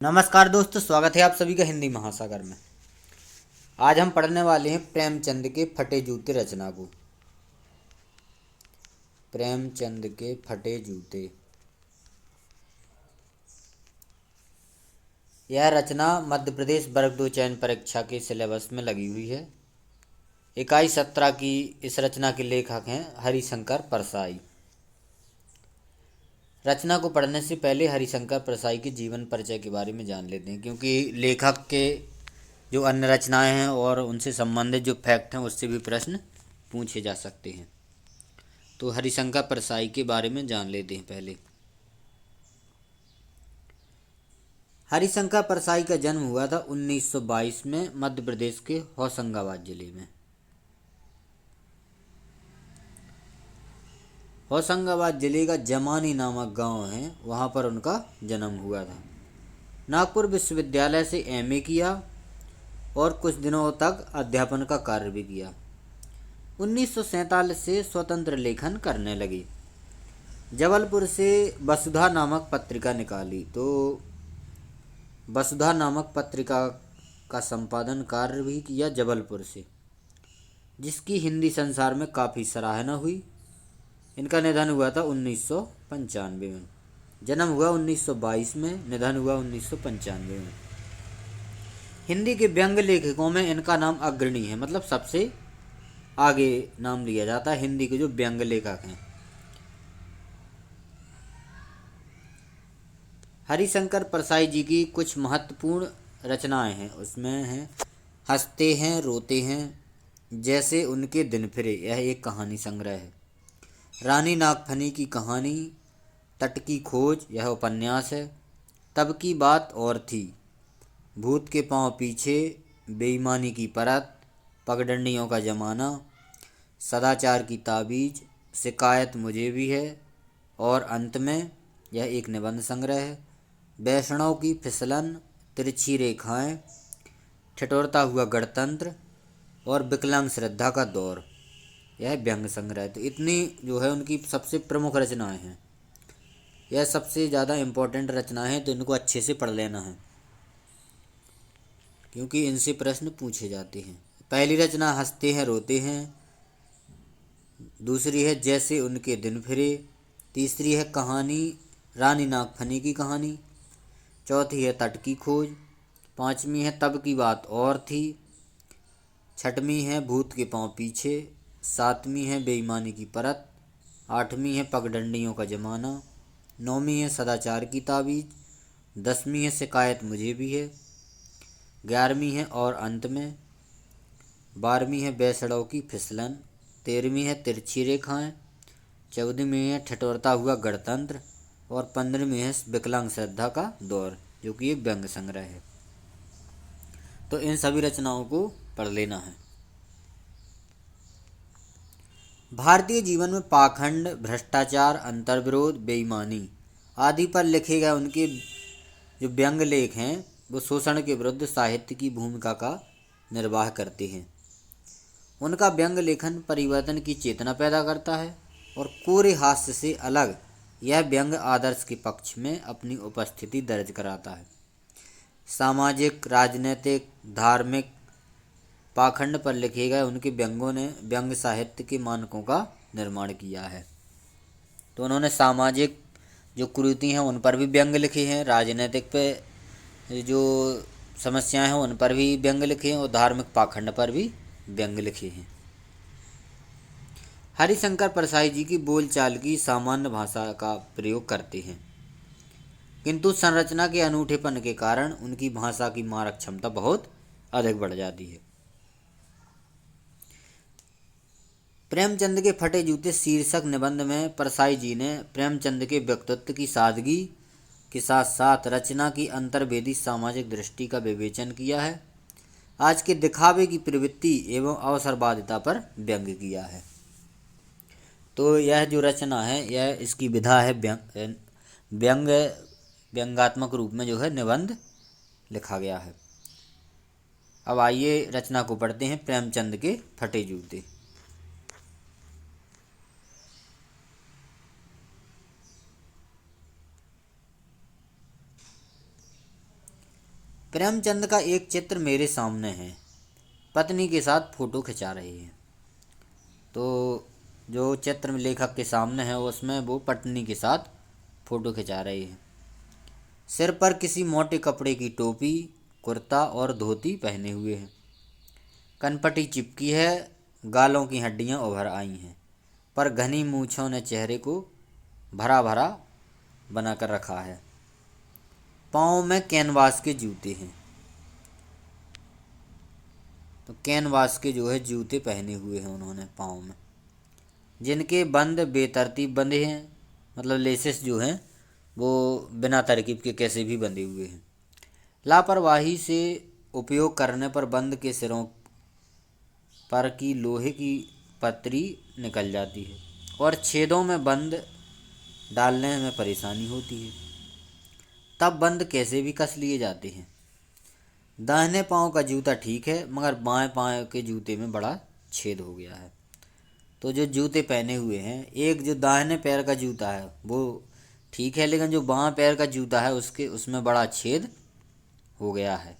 नमस्कार दोस्तों, स्वागत है आप सभी का हिंदी महासागर में। आज हम पढ़ने वाले हैं प्रेमचंद के फटे जूते रचना को। प्रेमचंद के फटे जूते। यह रचना मध्य प्रदेश वर्ग 2 चयन परीक्षा के सिलेबस में लगी हुई है। इकाई 17 की इस रचना के लेखक हैं हरिशंकर परसाई। रचना को पढ़ने से पहले हरिशंकर परसाई के जीवन परिचय के बारे में जान लेते हैं, क्योंकि लेखक के जो अन्य रचनाएं हैं और उनसे संबंधित जो फैक्ट हैं उससे भी प्रश्न पूछे जा सकते हैं। तो हरिशंकर परसाई के बारे में जान लेते हैं पहले। हरिशंकर परसाई का जन्म हुआ था 1922 में मध्य प्रदेश के होशंगाबाद जिले में। होशंगाबाद जिले का जमानी नामक गांव है, वहां पर उनका जन्म हुआ था। नागपुर विश्वविद्यालय से एमए किया और कुछ दिनों तक अध्यापन का कार्य भी किया। 1947 से स्वतंत्र लेखन करने लगे। जबलपुर से वसुधा नामक पत्रिका निकाली, तो वसुधा नामक पत्रिका का संपादन कार्य भी किया जबलपुर से, जिसकी हिंदी संसार में काफ़ी सराहना हुई। इनका निधन हुआ था 1995 में। जन्म हुआ 1922 में, निधन हुआ 1995 में। हिंदी के व्यंग लेखकों में इनका नाम अग्रणी है, मतलब सबसे आगे नाम लिया जाता है हिंदी के जो व्यंग लेखक हैं। हरिशंकर परसाई जी की कुछ महत्वपूर्ण रचनाएं हैं, उसमें हैं हंसते हैं रोते हैं, जैसे उनके दिन फिरे, यह एक कहानी संग्रह है। रानी नागफनी की कहानी, तट की खोज, यह उपन्यास है। तब की बात और थी, भूत के पांव पीछे, बेईमानी की परत, पगडंडियों का ज़माना, सदाचार की ताबीज, शिकायत मुझे भी है, और अंत में, यह एक निबंध संग्रह है। वैष्णव की फिसलन, तिरछी रेखाएं, ठिठुरता हुआ गणतंत्र और विकलांग श्रद्धा का दौर, यह व्यंग संग्रह है। तो इतनी जो है उनकी सबसे प्रमुख रचनाएं हैं। यह सबसे ज़्यादा इम्पोर्टेंट रचनाएं हैं, तो इनको अच्छे से पढ़ लेना है, क्योंकि इनसे प्रश्न पूछे जाते हैं। पहली रचना हंसते हैं रोते हैं, दूसरी है जैसे उनके दिन फिरे, तीसरी है कहानी रानी नागफनी की कहानी, चौथी है तट की खोज, पांचवी है तब की बात और थी, छठवीं है भूत के पांव पीछे, सातवीं है बेईमानी की परत, आठवीं है पगडंडियों का ज़माना, नौवीं है सदाचार की ताबीज, 10वीं है शिकायत मुझे भी है, 11वीं है और अंत में, 12वीं है बेसड़ों की फिसलन, 13वीं है तिरछी रेखाएं, 14वीं है ठिठुरता हुआ गणतंत्र और 15वीं है विकलांग श्रद्धा का दौर, जो कि एक व्यंग संग्रह है। तो इन सभी रचनाओं को पढ़ लेना है। भारतीय जीवन में पाखंड, भ्रष्टाचार, अंतर्विरोध, बेईमानी आदि पर लिखे गए उनके जो व्यंग लेख हैं वो शोषण के विरुद्ध साहित्य की भूमिका का निर्वाह करते हैं। उनका व्यंग लेखन परिवर्तन की चेतना पैदा करता है और कोरे हास्य से अलग यह व्यंग आदर्श के पक्ष में अपनी उपस्थिति दर्ज कराता है। सामाजिक, राजनीतिक, धार्मिक पाखंड पर लिखे गए उनके व्यंगों ने व्यंग साहित्य के मानकों का निर्माण किया है। तो उन्होंने सामाजिक जो कुरीति हैं उन पर भी व्यंग लिखे हैं, राजनीतिक पे जो समस्याएं हैं उन पर भी व्यंग लिखे हैं और धार्मिक पाखंड पर भी व्यंग लिखे हैं। हरिशंकर परसाई जी की बोलचाल की सामान्य भाषा का प्रयोग करते हैं, किंतु संरचना के अनूठेपन के कारण उनकी भाषा की मारक क्षमता बहुत अधिक बढ़ जाती है। प्रेमचंद के फटे जूते शीर्षक निबंध में परसाई जी ने प्रेमचंद के व्यक्तित्व की सादगी के साथ साथ रचना की अंतर्वेदी सामाजिक दृष्टि का विवेचन किया है। आज के दिखावे की प्रवृत्ति एवं अवसरवादिता पर व्यंग किया है। तो यह जो रचना है यह इसकी विधा है व्यंग, व्यंगात्मक रूप में जो है निबंध लिखा गया है। अब आइए रचना को पढ़ते हैं। प्रेमचंद के फटे जूते। प्रेमचंद का एक चित्र मेरे सामने है, पत्नी के साथ फोटो खिंचा रहे हैं। तो जो चित्र लेखक के सामने है उसमें वो पत्नी के साथ फोटो खिंचा रहे हैं। सिर पर किसी मोटे कपड़े की टोपी, कुर्ता और धोती पहने हुए हैं। कनपटी चिपकी है, गालों की हड्डियां उभर आई हैं, पर घनी मूछों ने चेहरे को भरा भरा बनाकर रखा है। पाँव में कैनवास के जूते हैं। तो कैनवास के जो है जूते पहने हुए हैं उन्होंने पाँव में, जिनके बंद बेतरतीब बंधे हैं, मतलब लेसेस जो हैं वो बिना तरकीब के कैसे भी बंधे हुए हैं। लापरवाही से उपयोग करने पर बंद के सिरों पर की लोहे की पतरी निकल जाती है और छेदों में बंद डालने में परेशानी होती है। तब बंद कैसे भी कस लिए जाते हैं। दाहिने पाँव का जूता ठीक है, मगर बाएं पाँव के जूते में बड़ा छेद हो गया है। तो जो जूते पहने हुए हैं, एक जो दाहिने पैर का जूता है वो ठीक है, लेकिन जो बाएं पैर का जूता है उसमें बड़ा छेद हो गया है,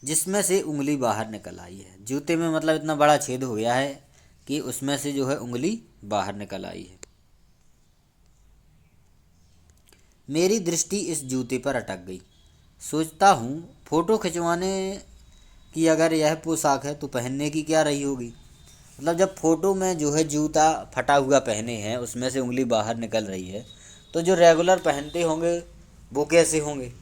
जिसमें से उंगली बाहर निकल आई है। जूते में मतलब इतना बड़ा छेद हो गया है कि उसमें से जो है उंगली बाहर निकल आई है। मेरी दृष्टि इस जूते पर अटक गई। सोचता हूँ फोटो खिंचवाने की अगर यह पोशाक है तो पहनने की क्या रही होगी। मतलब जब फोटो में जो है जूता फटा हुआ पहने हैं, उसमें से उंगली बाहर निकल रही है, तो जो रेगुलर पहनते होंगे वो कैसे होंगे।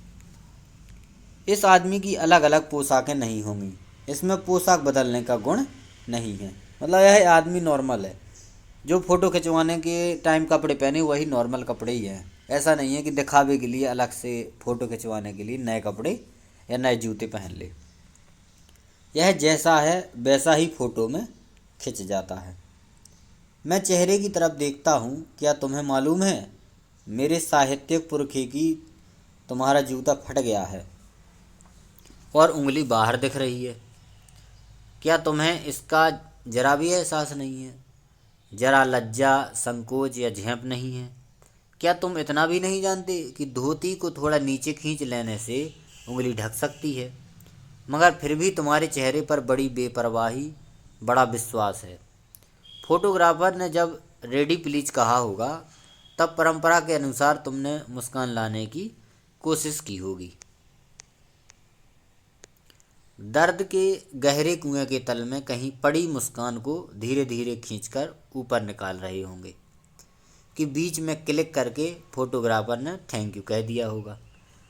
इस आदमी की अलग अलग पोशाकें नहीं होंगी, इसमें पोशाक बदलने का गुण नहीं है। मतलब यह आदमी नॉर्मल है, जो फ़ोटो खिंचवाने के टाइम कपड़े पहने वही नॉर्मल कपड़े ही हैं। ऐसा नहीं है कि दिखावे के लिए अलग से फ़ोटो खिंचवाने के लिए नए कपड़े या नए जूते पहन ले। यह जैसा है वैसा ही फ़ोटो में खिंच जाता है। मैं चेहरे की तरफ देखता हूँ। क्या तुम्हें मालूम है, मेरे साहित्यिक पुरखे की तुम्हारा जूता फट गया है और उंगली बाहर दिख रही है। क्या तुम्हें इसका जरा भी एहसास नहीं है? जरा लज्जा, संकोच या झेप नहीं है? क्या तुम इतना भी नहीं जानते कि धोती को थोड़ा नीचे खींच लेने से उंगली ढक सकती है? मगर फिर भी तुम्हारे चेहरे पर बड़ी बेपरवाही, बड़ा विश्वास है। फोटोग्राफर ने जब रेडी प्लीज कहा होगा, तब परंपरा के अनुसार तुमने मुस्कान लाने की कोशिश की होगी। दर्द के गहरे कुएं के तल में कहीं पड़ी मुस्कान को धीरे धीरे खींचकर ऊपर निकाल रहे होंगे कि बीच में क्लिक करके फोटोग्राफर ने थैंक यू कह दिया होगा।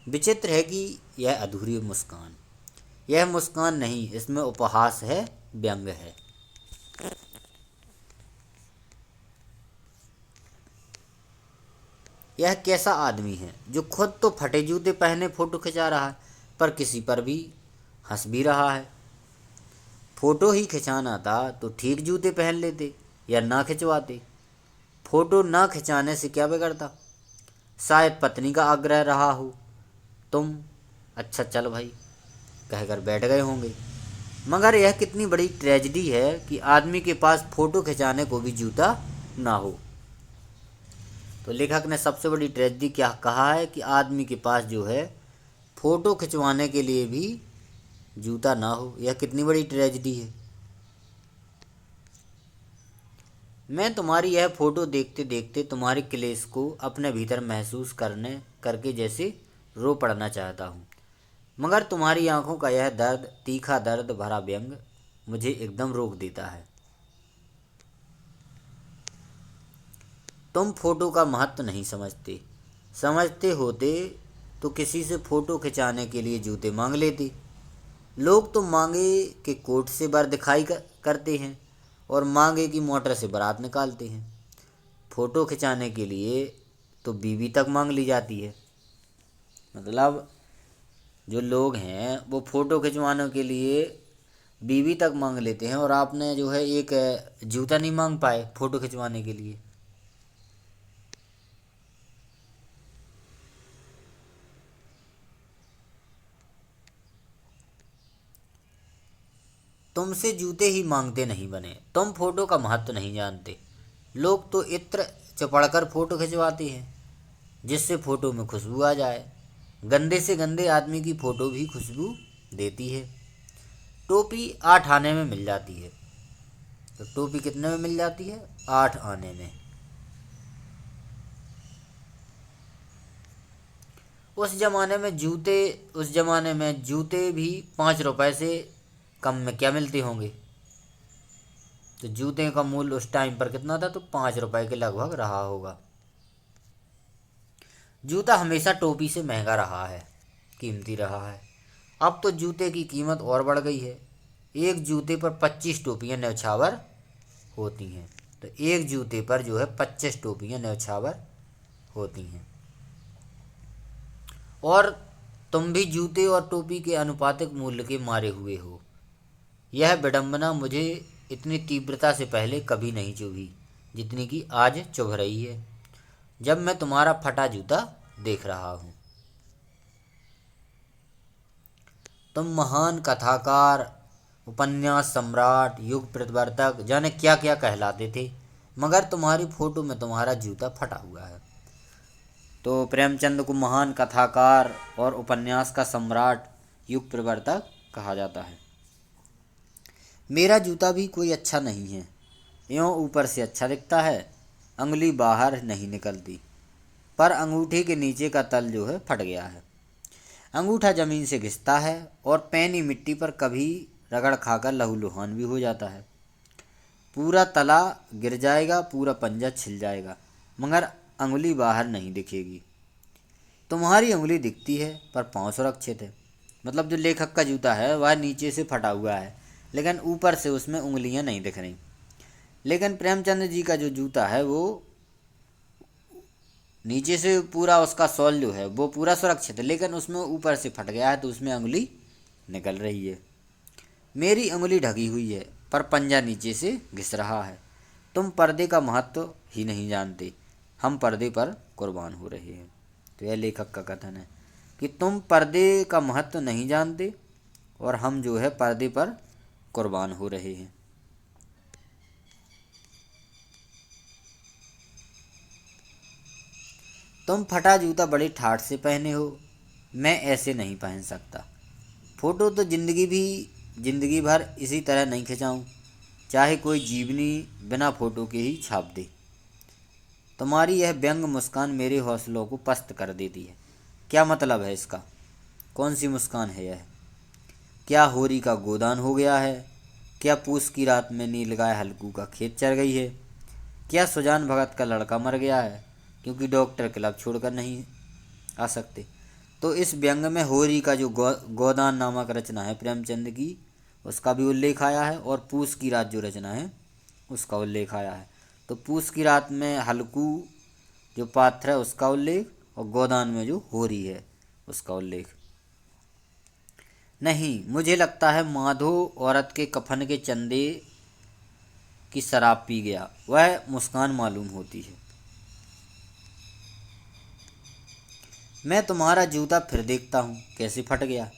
विचित्र है कि यह अधूरी मुस्कान, यह मुस्कान नहीं, इसमें उपहास है, व्यंग है। यह कैसा आदमी है जो खुद तो फटे जूते पहने फोटो खिंचा रहा है, पर किसी पर भी हंस भी रहा है। फोटो ही खिंचाना था तो ठीक जूते पहन लेते या ना खिंचवाते। फोटो ना खिंचाने से क्या बिगड़ता? शायद पत्नी का आग्रह रहा हो। तुम अच्छा चल भाई कहकर बैठ गए होंगे। मगर यह कितनी बड़ी ट्रेजेडी है कि आदमी के पास फोटो खिंचाने को भी जूता ना हो। तो लेखक ने सबसे बड़ी ट्रेजेडी क्या कहा है कि आदमी के पास जो है फोटो खिंचवाने के लिए भी जूता ना हो। यह कितनी बड़ी ट्रेजेडी है। मैं तुम्हारी यह फोटो देखते देखते तुम्हारे क्लेश को अपने भीतर महसूस करके जैसे रो पड़ना चाहता हूँ, मगर तुम्हारी आंखों का यह दर्द, तीखा दर्द भरा व्यंग मुझे एकदम रोक देता है। तुम फोटो का महत्व नहीं समझते। समझते होते तो किसी से फोटो खिंचाने के लिए जूते मांग लेते। लोग तो मांगे के कोट से बार दिखाई करते हैं और मांगे की मोटर से बारात निकालते हैं। फ़ोटो खिंचाने के लिए तो बीवी तक मांग ली जाती है। मतलब जो लोग हैं वो फ़ोटो खिंचवाने के लिए बीवी तक मांग लेते हैं, और आपने जो है एक जूता नहीं मांग पाए फ़ोटो खिंचवाने के लिए। तुमसे जूते ही मांगते नहीं बने। तुम फोटो का महत्व नहीं जानते। लोग तो इत्र चपड़कर फोटो खिंचवाते हैं जिससे फोटो में खुशबू आ जाए, गंदे से गंदे आदमी की फ़ोटो भी खुशबू देती है। टोपी 8 आने में मिल जाती है। तो टोपी कितने में मिल जाती है? 8 आने में। उस ज़माने में जूते भी 5 रुपए से कम में क्या मिलते होंगे? तो जूते का मूल्य उस टाइम पर कितना था? तो 5 रुपए के लगभग रहा होगा। जूता हमेशा टोपी से महंगा रहा है, कीमती रहा है। अब तो जूते की कीमत और बढ़ गई है। एक जूते पर 25 टोपियाँ न्यौछावर होती हैं। तो एक जूते पर जो है 25 टोपियाँ न्यौछावर होती हैं। और तुम भी जूते और टोपी के अनुपातिक मूल्य के मारे हुए हो। यह विडंबना मुझे इतनी तीव्रता से पहले कभी नहीं चुभी जितनी कि आज चुभ रही है, जब मैं तुम्हारा फटा जूता देख रहा हूँ। तुम महान कथाकार, उपन्यास सम्राट, युग प्रवर्तक, जाने क्या क्या कहलाते थे, मगर तुम्हारी फोटो में तुम्हारा जूता फटा हुआ है। तो प्रेमचंद को महान कथाकार और उपन्यास का सम्राट, युग प्रवर्तक कहा जाता है। मेरा जूता भी कोई अच्छा नहीं है, यों ऊपर से अच्छा दिखता है, अंगुली बाहर नहीं निकलती, पर अंगूठे के नीचे का तल जो है फट गया है। अंगूठा जमीन से घिसता है और पैनी मिट्टी पर कभी रगड़ खाकर लहूलुहान भी हो जाता है। पूरा तला गिर जाएगा, पूरा पंजा छिल जाएगा, मगर अंगुली बाहर नहीं दिखेगी। तुम्हारी अंगुली दिखती है पर पाँव सुरक्षित है। मतलब जो लेखक का जूता है वह नीचे से फटा हुआ है, लेकिन ऊपर से उसमें उंगलियां नहीं दिख रही। लेकिन प्रेमचंद जी का जो जूता है वो नीचे से पूरा, उसका सोल जो है वो पूरा सुरक्षित है, लेकिन उसमें ऊपर से फट गया है तो उसमें अंगुली निकल रही है। मेरी अंगुली ढकी हुई है पर पंजा नीचे से घिस रहा है। तुम पर्दे का महत्व ही नहीं जानते, हम पर्दे पर कुर्बान हो रहे हैं। तो यह लेखक का कथन है कि तुम पर्दे का महत्व नहीं जानते और हम जो है पर्दे पर कुर्बान हो रहे हैं। तुम फटा जूता बड़े ठाठ से पहने हो, मैं ऐसे नहीं पहन सकता। फ़ोटो तो जिंदगी भर इसी तरह नहीं खिंचाऊँ, चाहे कोई जीवनी बिना फ़ोटो के ही छाप दे। तुम्हारी यह व्यंग मुस्कान मेरे हौसलों को पस्त कर देती है। क्या मतलब है इसका? कौन सी मुस्कान है यह? क्या होरी का गोदान हो गया है? क्या पूस की रात में नीलगाय हल्कू का खेत चर गई है? क्या सुजान भगत का लड़का मर गया है क्योंकि डॉक्टर क्लब छोड़कर नहीं आ सकते? तो इस व्यंग में होरी का जो गोदान नामक रचना है प्रेमचंद की, उसका भी उल्लेख आया है, और पूस की रात जो रचना है उसका उल्लेख आया है। तो पूस की रात में हल्कू जो पात्र है उसका उल्लेख, और गोदान में जो होरी है उसका उल्लेख। नहीं, मुझे लगता है माधो औरत के कफन के चंदे की शराब पी गया, वह मुस्कान मालूम होती है। मैं तुम्हारा जूता फिर देखता हूँ कैसे फट गया।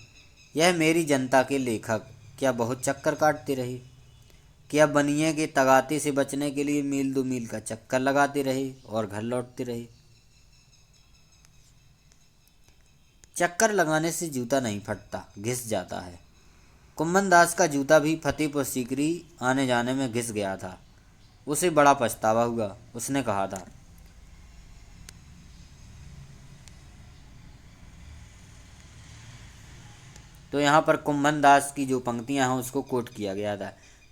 यह मेरी जनता के लेखक क्या बहुत चक्कर काटते रहे? क्या बनिए के तगाते से बचने के लिए मील 2 मील का चक्कर लगाते रहे और घर लौटते रहे? चक्कर लगाने से जूता नहीं फटता, घिस जाता है। कुम्मन दास का जूता भी फतेहपुर सीकरी आने जाने में घिस गया था। उसे बड़ा पछतावा हुआ। उसने कहा था, तो यहाँ पर कुम्भन दास की जो पंक्तियाँ हैं उसको कोट किया गया था,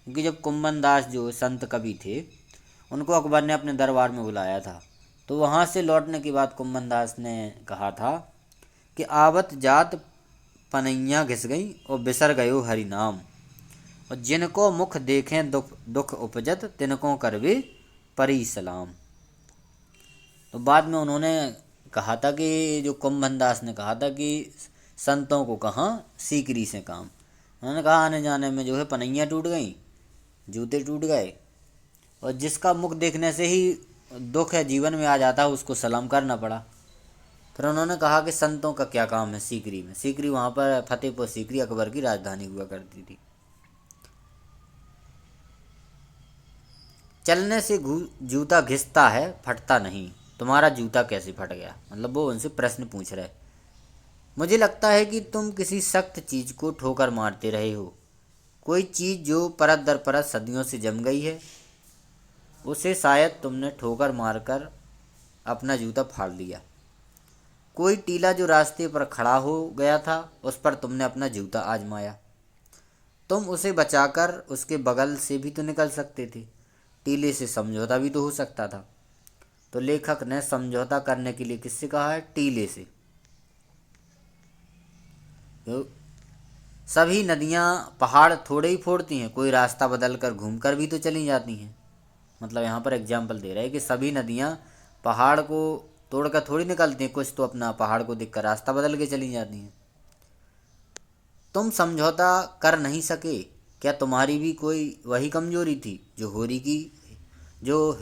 क्योंकि जब कुम्भन दास जो संत कवि थे उनको अकबर ने अपने दरबार में बुलाया था, तो वहाँ से लौटने के बाद कुम्भन दास ने कहा था कि आवत जात पनैया घिस गई और बिसर गयो हरि नाम, और जिनको मुख देखें दुख दुख उपजत तिनको करवे परी सलाम। तो बाद में उन्होंने कहा था कि जो कुम्भन दास ने कहा था कि संतों को कहाँ सीकरी से काम। उन्होंने कहा आने जाने में जो है पनैया टूट गई, जूते टूट गए, और जिसका मुख देखने से ही दुख है जीवन में आ जाता है उसको सलाम करना पड़ा। फिर उन्होंने कहा कि संतों का क्या काम है सीकरी में। सीकरी वहाँ पर फतेहपुर सीकरी अकबर की राजधानी हुआ करती थी। चलने से जूता घिसता है, फटता नहीं। तुम्हारा जूता कैसे फट गया? मतलब वो उनसे प्रश्न पूछ रहे। मुझे लगता है कि तुम किसी सख्त चीज़ को ठोकर मारते रहे हो। कोई चीज़ जो परत दर परत सदियों से जम गई है, उसे शायद तुमने ठोकर मारकर अपना जूता फाड़ लिया। कोई टीला जो रास्ते पर खड़ा हो गया था, उस पर तुमने अपना जूता आजमाया। तुम उसे बचाकर उसके बगल से भी तो निकल सकते थे। टीले से समझौता भी तो हो सकता था। तो लेखक ने समझौता करने के लिए किससे कहा है? टीले से। तो सभी नदियाँ पहाड़ थोड़े ही फोड़ती हैं, कोई रास्ता बदल कर घूम कर भी तो चली जाती हैं। मतलब यहाँ पर एग्जाम्पल दे रहा है कि सभी नदियाँ पहाड़ को तोड़कर थोड़ी निकलती हैं, कुछ तो अपना पहाड़ को देखकर रास्ता बदल के चली जाती हैं। तुम समझौता कर नहीं सके, क्या तुम्हारी भी कोई वही कमजोरी थी जो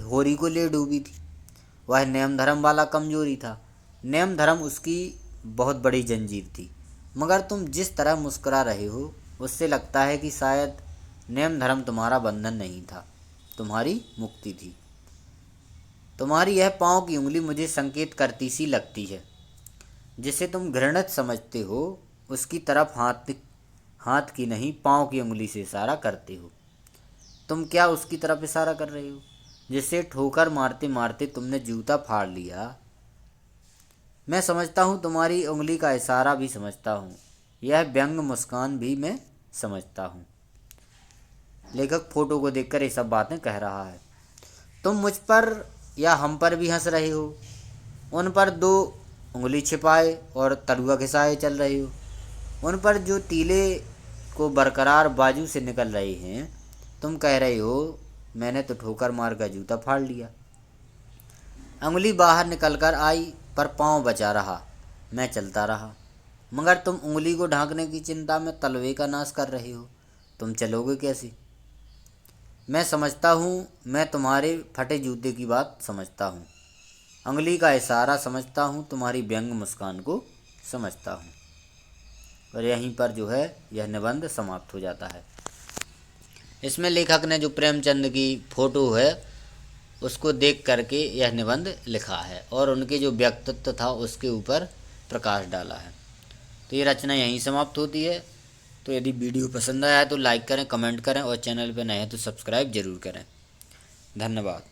होरी को ले डूबी थी? वह नेम धर्म वाला कमजोरी था। नेम धर्म उसकी बहुत बड़ी जंजीर थी। मगर तुम जिस तरह मुस्कुरा रहे हो, उससे लगता है कि शायद नेम धर्म तुम्हारा बंधन नहीं था, तुम्हारी मुक्ति थी। तुम्हारी यह पाँव की उंगली मुझे संकेत करती सी लगती है। जिसे तुम घृणित समझते हो, उसकी तरफ हाथ की नहीं, पाँव की उंगली से इशारा करते हो। तुम क्या उसकी तरफ इशारा कर रहे हो जिसे ठोकर मारते मारते तुमने जूता फाड़ लिया? मैं समझता हूँ, तुम्हारी उंगली का इशारा भी समझता हूँ, यह व्यंग मुस्कान भी मैं समझता हूँ। लेखक फोटो को देखकर ये सब बातें कह रहा है। तुम मुझ पर या हम पर भी हंस रहे हो। उन पर दो उंगली छिपाए और तलुआ घिसाए चल रहे हो। उन पर जो तीले को बरकरार बाजू से निकल रहे हैं। तुम कह रहे हो, मैंने तो ठोकर मार का जूता फाड़ लिया। उंगली बाहर निकल कर आई, पर पाँव बचा रहा। मैं चलता रहा। मगर तुम उंगली को ढांकने की चिंता में तलवे का नाश कर रहे हो। तुम चलोगे कैसे? मैं समझता हूँ, मैं तुम्हारे फटे जूते की बात समझता हूँ, उंगली का इशारा समझता हूँ, तुम्हारी व्यंग मुस्कान को समझता हूँ। और यहीं पर जो है यह निबंध समाप्त हो जाता है। इसमें लेखक ने जो प्रेमचंद की फ़ोटो है उसको देख करके यह निबंध लिखा है और उनके जो व्यक्तित्व था उसके ऊपर प्रकाश डाला है। तो ये रचना यहीं समाप्त होती है। तो यदि वीडियो पसंद आया है तो लाइक करें, कमेंट करें और चैनल पर नए हैं तो सब्सक्राइब ज़रूर करें। धन्यवाद।